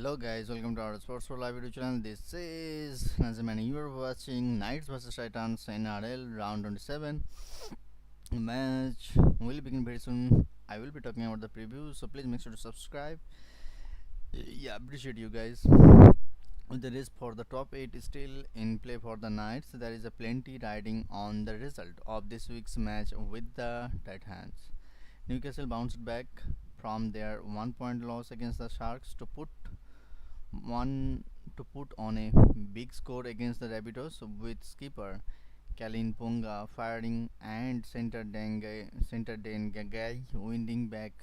Hello guys, welcome to our Sports for Live video channel. This is Nazim and you are watching Knights vs Titans NRL round 27 match. Will begin very soon. I will be talking about the preview, so please make sure to subscribe. Yeah, appreciate you guys. The race for the top 8 is still in play for the Knights. There is a plenty riding on the result of this week's match with the Titans. Newcastle bounced back from their 1-point loss against the Sharks one to put on a big score against the Rabbitohs, with skipper Kalin Ponga firing and center Dan Gagai winding back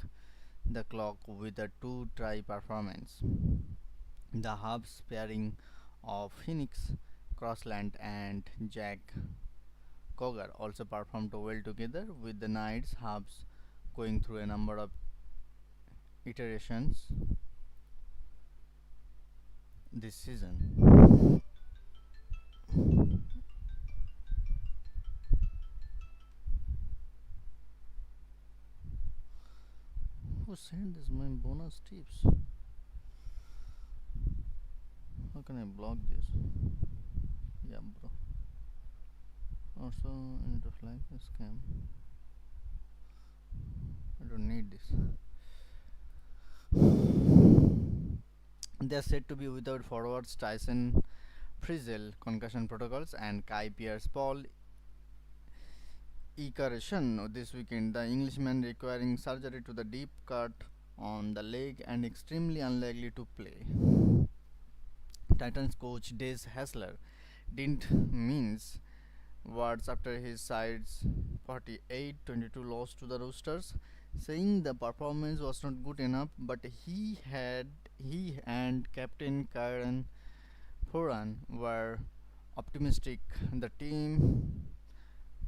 the clock with a two-try performance. The halves pairing of Phoenix Crossland and Jack Cogar also performed well together, with the Knights halves going through a number of iterations this season. Who sent this my bonus tips? How can I block this? Yeah, bro. Also, into flag scam. I don't need this. They are said to be without forwards Tyson Frizzell concussion protocols and Kai Pierce-Paul Icaration this weekend. The Englishman requiring surgery to the deep cut on the leg and extremely unlikely to play. Titans coach Des Hasler didn't mince words after his side's 48-22 loss to the Roosters, saying the performance was not good enough, but he and captain Kieran Foran were optimistic the team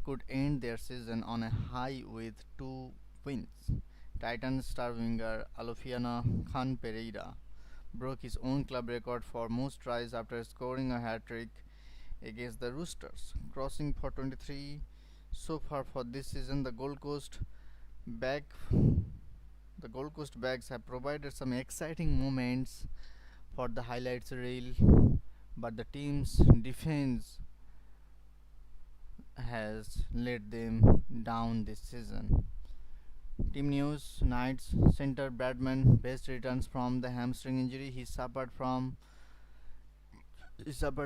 could end their season on a high with two wins. Titans star winger Alofiana Khan Pereira broke his own club record for most tries after scoring a hat-trick against the Roosters, crossing for 23 so far for this season. Back the Gold Coast Bags have provided some exciting moments for the highlights reel, but the team's defense has let them down this season. Team news: Knights center Bradman best returns from the hamstring injury he suffered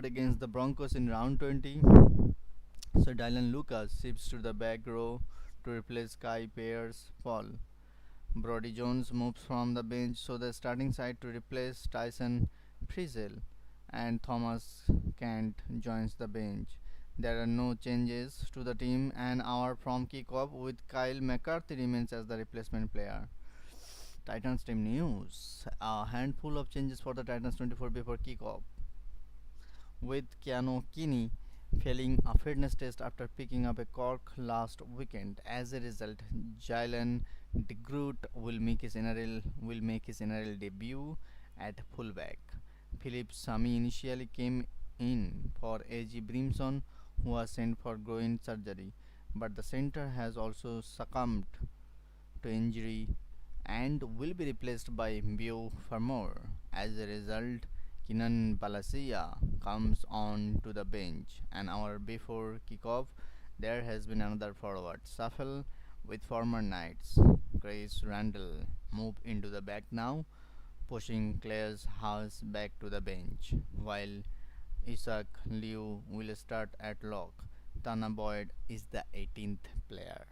against the Broncos in round 20. So Dylan Lucas shifts to the back row to replace Kai Pierce-Paul. Brody Jones moves from the bench so the starting side to replace Tyson Frizzell, and Thomas Kent joins the bench. There are no changes to the team an hour from kickoff, with Kyle McCarthy remains as the replacement player. Titans team news: a handful of changes for the Titans 24 before kickoff, with Keanu Kinney failing a fitness test after picking up a cork last weekend. As a result, Jalen DeGroot will make his NRL debut at fullback. Philip Sami initially came in for A.G. Brimson, who was sent for groin surgery, but the centre has also succumbed to injury and will be replaced by Beau Fermor. As a result, Kinan Palasia comes on to the bench. An hour before kickoff, there has been another forward shuffle, with former Knights Chris Randall move into the back now, pushing Claire's House back to the bench, while Isaac Liu will start at lock. Tana Boyd is the 18th player.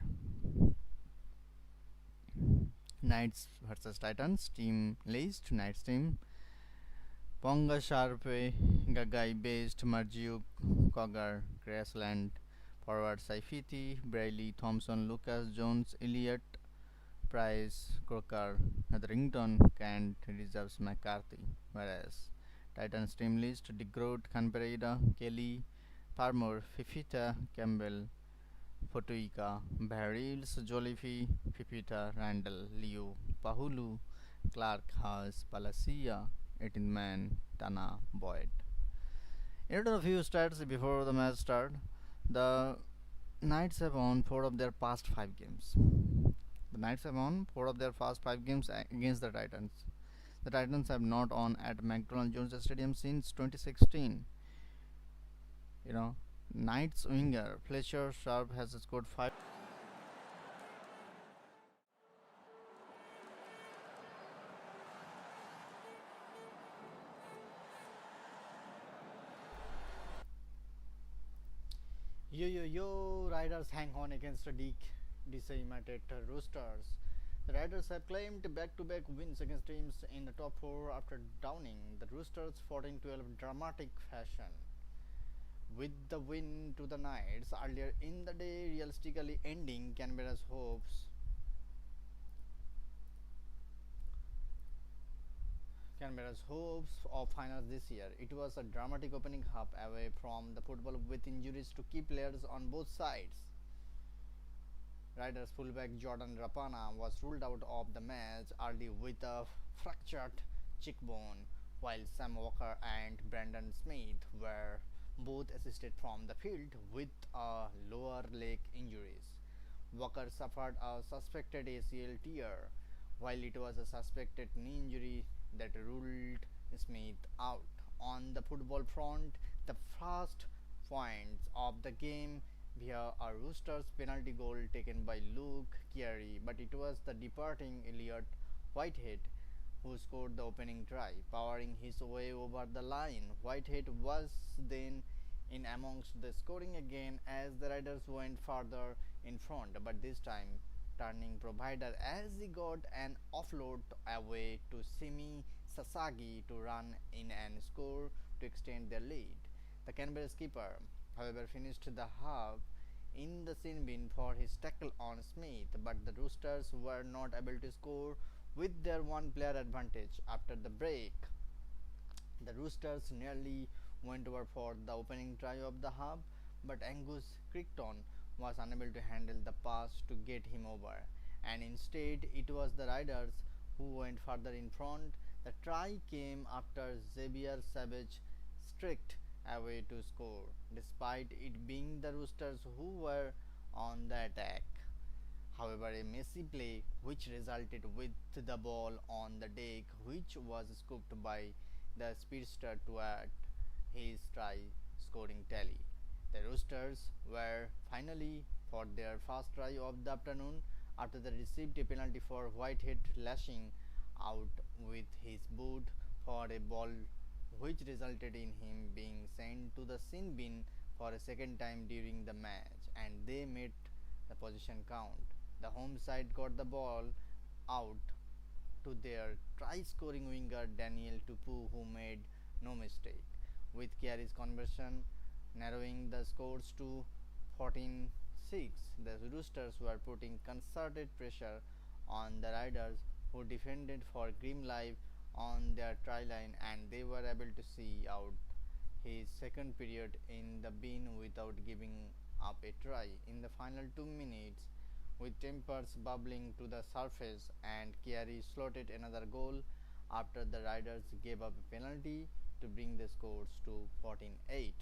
Knights vs Titans team list: Knights team Ponga Sharpe, Gagai based Margiu Cogar, Grassland, forward Saifiti, Brayley, Thompson, Lucas, Jones, Elliott, Price, Croker, Hetherington, Kent, reserves McCarthy. Whereas Titans team list: DeGroot, Canberra, Kelly, Farmer, Fifita, Campbell, Fotuika, Barils, Jolifi, Fifita, Randall, Liu, Pahulu, Clark, Haas, Palacia, 18th man, Tana Boyd. Here are a few stats before the match start. The Knights have won 4 of their past 5 games. The Knights have won 4 of their past 5 games against the Titans. The Titans have not won at McDonald Jones Stadium since 2016. You know, Knights winger Fletcher Sharp has scored 5. Yo, Riders hang on against a decimated Roosters. The Riders have claimed back-to-back wins against teams in the top 4 after downing the Roosters 14-12 dramatic fashion. With the win to the Knights earlier in the day realistically ending Canberra's hopes of finals this year. It was a dramatic opening half away from the football with injuries to key players on both sides. Riders fullback Jordan Rapana was ruled out of the match early with a fractured cheekbone, while Sam Walker and Brandon Smith were both assisted from the field with lower leg injuries. Walker suffered a suspected ACL tear, while it was a suspected knee injury that ruled Smith out. On the football front, the first points of the game via a Roosters penalty goal taken by Luke Keary, but it was the departing Elliot Whitehead who scored the opening try, powering his way over the line. Whitehead was then in amongst the scoring again as the Riders went further in front, but this time turning provider as he got an offload away to Simi Sasagi to run in and score to extend their lead. The Canberra skipper, however, finished the half in the sin bin for his tackle on Smith, but the Roosters were not able to score with their one player advantage. After the break, the Roosters nearly went over for the opening try of the half, but Angus Crichton was unable to handle the pass to get him over, and instead it was the Riders who went further in front. The try came after Xavier Savage streaked away to score, despite it being the Roosters who were on the attack. However, a messy play which resulted with the ball on the deck, which was scooped by the speedster to add his try scoring tally. The Roosters were finally for their first try of the afternoon after they received a penalty for Whitehead lashing out with his boot for a ball which resulted in him being sent to the sin bin for a second time during the match, and they made the position count. The home side got the ball out to their try-scoring winger Daniel Tupu, who made no mistake, with Keary's conversion narrowing the scores to 14-6. The Roosters were putting concerted pressure on the Riders, who defended for grim life on their try line, and they were able to see out his second period in the bin without giving up a try. In the final 2 minutes, with tempers bubbling to the surface, and Keary slotted another goal after the Riders gave up a penalty to bring the scores to 14-8.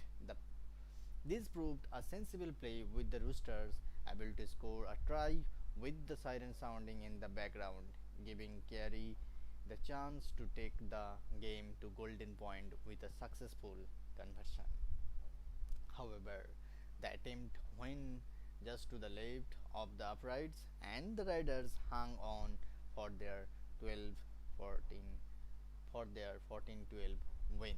This proved a sensible play with the Roosters able to score a try with the siren sounding in the background, giving Keary the chance to take the game to golden point with a successful conversion. However, the attempt went just to the left of the uprights, and the Riders hung on for their 12-14 for their 14-12 win.